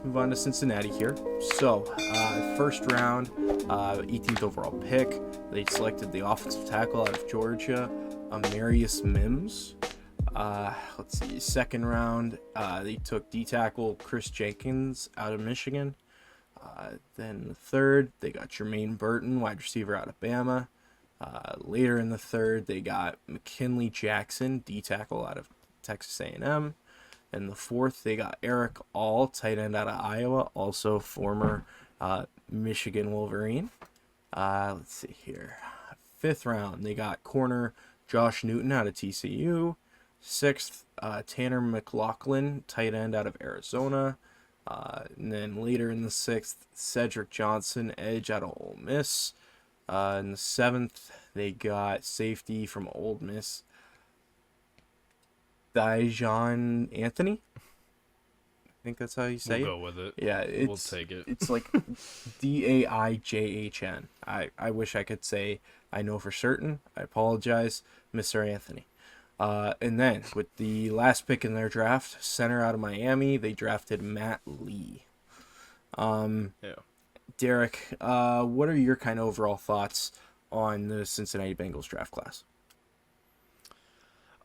let's move on to Cincinnati here. So, first round, 18th overall pick. They selected the offensive tackle out of Georgia, Amarius Mims. Let's see, second round, they took D-tackle Chris Jenkins out of Michigan. Then the third, they got Jermaine Burton, wide receiver out of Bama. Later in the third, they got McKinley Jackson, D-tackle out of Texas A&M. And the fourth, they got Eric All, tight end out of Iowa, also former Michigan Wolverine. Let's see here. Fifth round, they got corner Josh Newton out of TCU. Sixth, Tanner McLaughlin, tight end out of Arizona. And then later in the sixth, Cedric Johnson, edge out of Ole Miss. In the seventh, they got safety from Ole Miss, Dijon Anthony. I think that's how you say We'll go with it. Yeah, we'll take it. It's like Daijhn. I wish I could say I know for certain. I apologize, Mr. Anthony. And then with the last pick in their draft, center out of Miami, they drafted Matt Lee. Derek, what are your kind of overall thoughts on the Cincinnati Bengals draft class?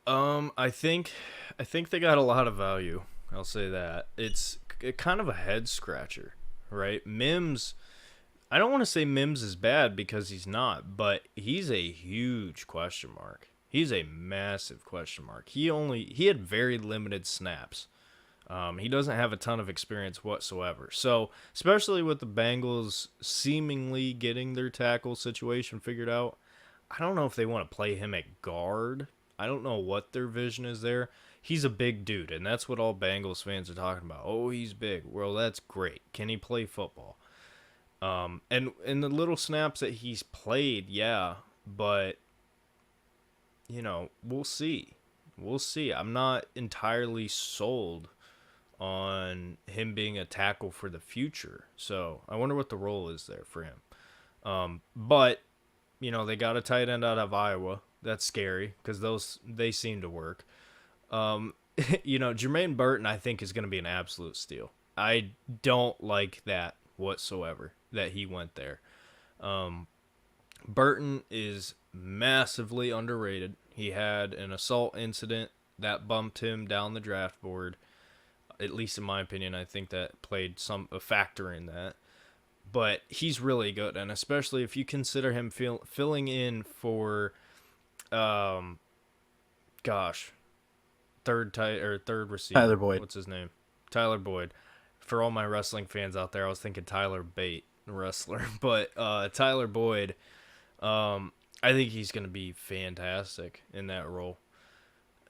I think they got a lot of value. I'll say that. It's kind of a head scratcher, right? Mims, I don't want to say Mims is bad because he's not, but he's a huge question mark. He's a massive question mark. He had very limited snaps. He doesn't have a ton of experience whatsoever. So, especially with the Bengals seemingly getting their tackle situation figured out, I don't know if they want to play him at guard. I don't know what their vision is there. He's a big dude, and that's what all Bengals fans are talking about. Oh, he's big. Well, that's great. Can he play football? And in the little snaps that he's played, yeah, but we'll see. We'll see. I'm not entirely sold on him being a tackle for the future. So I wonder what the role is there for him. But, they got a tight end out of Iowa. That's scary because they seem to work. Jermaine Burton, I think, is going to be an absolute steal. I don't like that whatsoever, that he went there. Burton is massively underrated. He had an assault incident that bumped him down the draft board. At least in my opinion, I think that played a factor in that. But he's really good, and especially if you consider him filling in for, third receiver. Tyler Boyd. What's his name? Tyler Boyd. For all my wrestling fans out there, I was thinking Tyler Bate, wrestler, but Tyler Boyd. I think he's going to be fantastic in that role.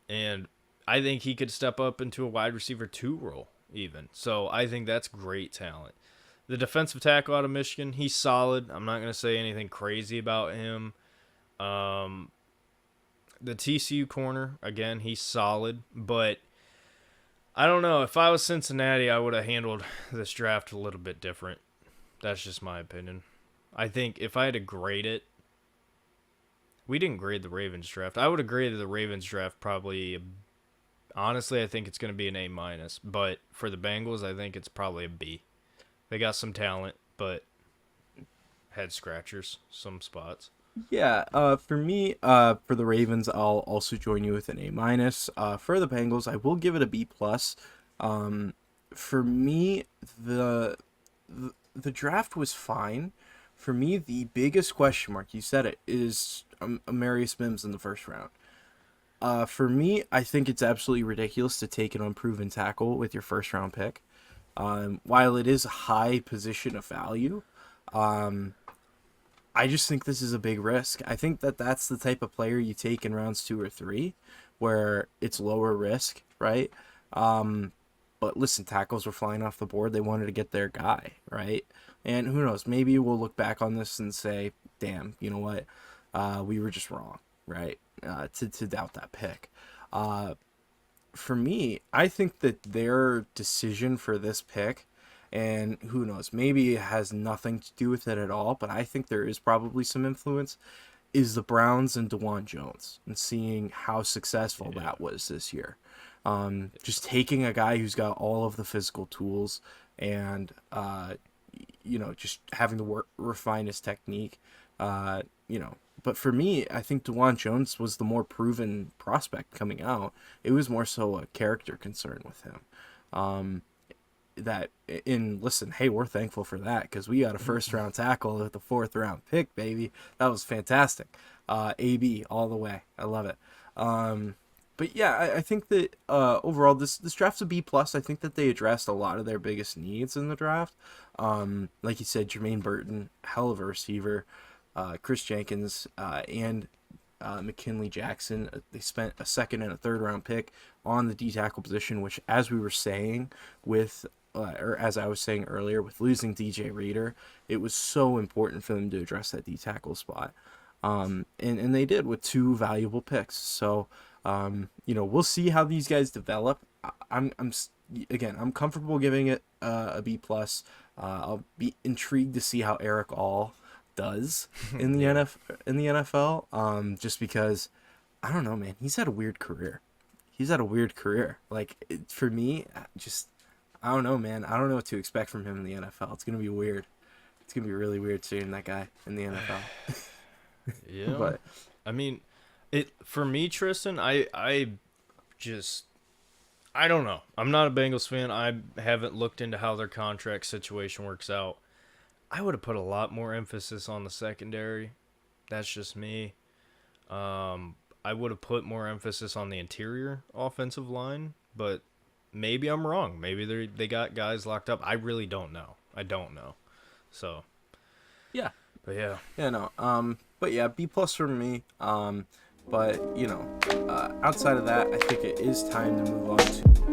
And I think he could step up into a wide receiver 2 role even. So I think that's great talent. The defensive tackle out of Michigan, he's solid. I'm not going to say anything crazy about him. The TCU corner, again, he's solid. But I don't know. If I was Cincinnati, I would have handled this draft a little bit different. That's just my opinion. I think if I had to grade it, we didn't grade the Ravens draft. I would have graded the Ravens draft probably, honestly, I think it's going to be an A-. But for the Bengals, I think it's probably a B. They got some talent, but head scratchers, some spots. Yeah, for me, for the Ravens, I'll also join you with an A-. For the Bengals, I will give it a B+. For me, the draft was fine. For me, the biggest question mark, you said it, is Amarius Mims in the first round. For me, I think it's absolutely ridiculous to take an unproven tackle with your first round pick. While it is a high position of value, I just think this is a big risk. I think that's the type of player you take in rounds 2 or 3, where it's lower risk, right? But listen, tackles were flying off the board. They wanted to get their guy, right? And who knows? Maybe we'll look back on this and say, damn, you know what? We were just wrong, right? To doubt that pick. For me, I think that their decision for this pick, and who knows, maybe it has nothing to do with it at all, but I think there is probably some influence, is the Browns and DeJuan Jones, and seeing how successful that was this year. Just taking a guy who's got all of the physical tools, and just having to refine his technique. But for me, I think DeJuan Jones was the more proven prospect coming out. It was more so a character concern with him. Listen, hey, we're thankful for that because we got a first round tackle with the 4th round pick, baby. That was fantastic. AB all the way. I love it. But yeah, I think that overall this draft's a B plus. I think that they addressed a lot of their biggest needs in the draft. Like you said, Jermaine Burton, hell of a receiver. Chris Jenkins and McKinley Jackson. They spent a 2nd and a 3rd round pick on the D tackle position, which, as we were saying or as I was saying earlier, with losing DJ Reader, it was so important for them to address that D tackle spot. And they did with 2 valuable picks. So, we'll see how these guys develop. I'm comfortable giving it a B plus. I'll be intrigued to see how Eric All does in the NFL. Just because, I don't know, man, he's had a weird career. Like, for me, I don't know, man. I don't know what to expect from him in the NFL. It's gonna be weird. It's gonna be really weird seeing that guy in the NFL. Yeah, but I mean, for me, Tristan, I don't know. I'm not a Bengals fan. I haven't looked into how their contract situation works out. I would have put a lot more emphasis on the secondary. That's just me. I would have put more emphasis on the interior offensive line, but maybe I'm wrong. Maybe they got guys locked up. I really don't know. I don't know. So, yeah. But yeah. Yeah, no. But yeah, B plus for me. But outside of that, I think it is time to move on to